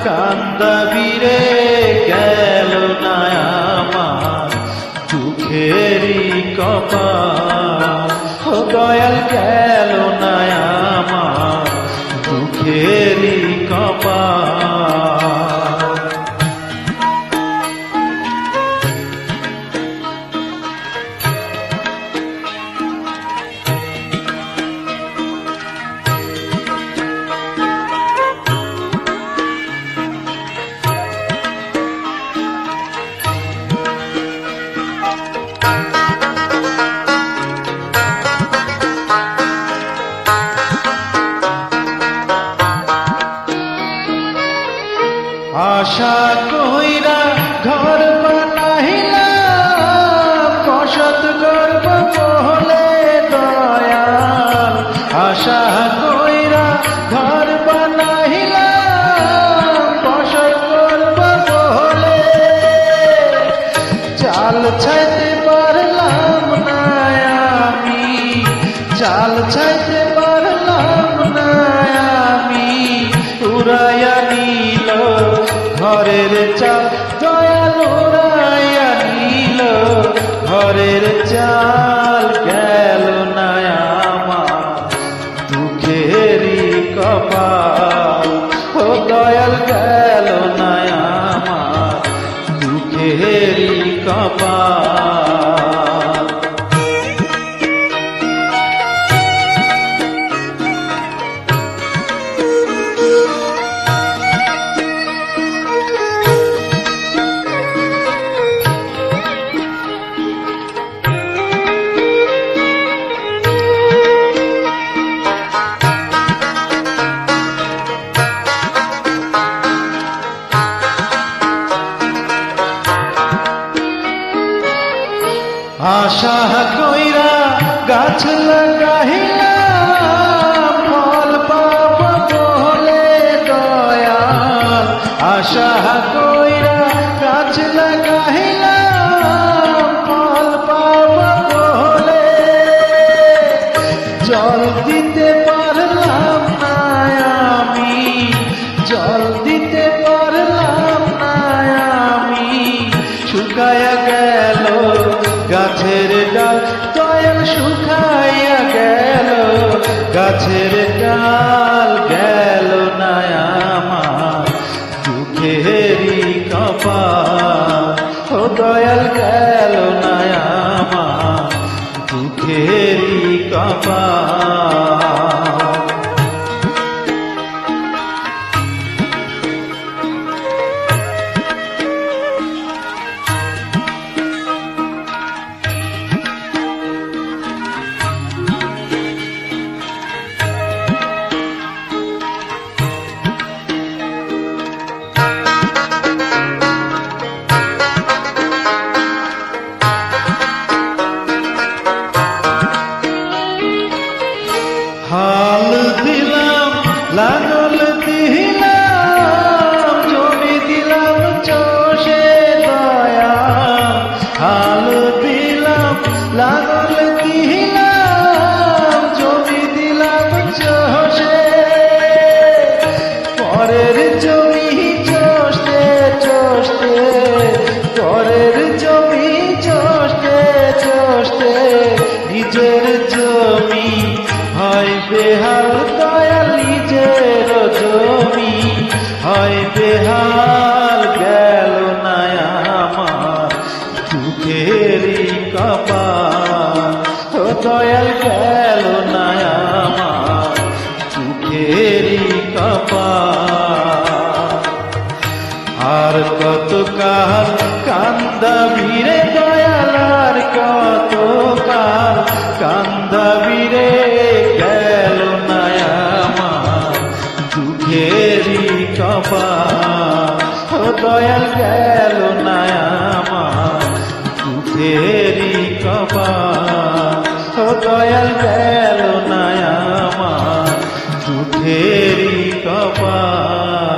কান্দাবি রে গেল না আমার দুঃখেরই কপাল। ও দয়াল গেল না আমার দুঃখেরই কপাল। আশা কইরা ঘর বানাইলাম কসত গর্ব বলে দয়াল। আশা কইরা ঘর বানাইলাম কসত গর্ব বলে চাল ছাইতে পারলাম না আমি, চাল ছাইতে পারলাম না আমি। উড়াইয়া নিল ঘরের চাল দয়াল, উড়াইয়া নিল ঘরের চাল। গেল না আমার দুঃখেরই কপাল। ও দয়াল গেল না আমার দুঃখেরই কপাল। আশা কইরা গাছ লাগাইলাম ফল পাব বলে দয়াল। আশা কইরা গাছ লাগাইলাম ফল পাব বলে জল দিতে পারলাম না আমি, জল দিতে পারলাম না আমি। শুকায়া গেল গাছের ডাল দয়াল, শুকাইয়া গেল গাছের ডাল। গেল না আমার দুঃখেরই কপাল। ও দয়াল গেল না আমার দুঃখেরই কপাল। হাল দিলাম লাঙল দিলাম জমি দিলাম চষে দয়াল। হাল দিলাম লাঙল দিলাম জমি দিলাম চষে পরের জমি চষতে চষতে, পরের জমি চষতে চষতে নিজের জমি হয় বেহাল দয়াল। নিজের জমি হয় বেহাল। গেল না আমার দুঃখেরই কপাল। ও দয়াল গেল না আমার দুঃখেরই কপাল। আর কত কাল কান্দাবি রে দয়াল, আর কত কাল কান্দাবি রে। গেল না আমার দুঃখেরই কপাল। ও দয়াল গেল না আমার দুঃখেরই কপাল। ও দয়াল গেল না আমার দুঃখেরই কপাল।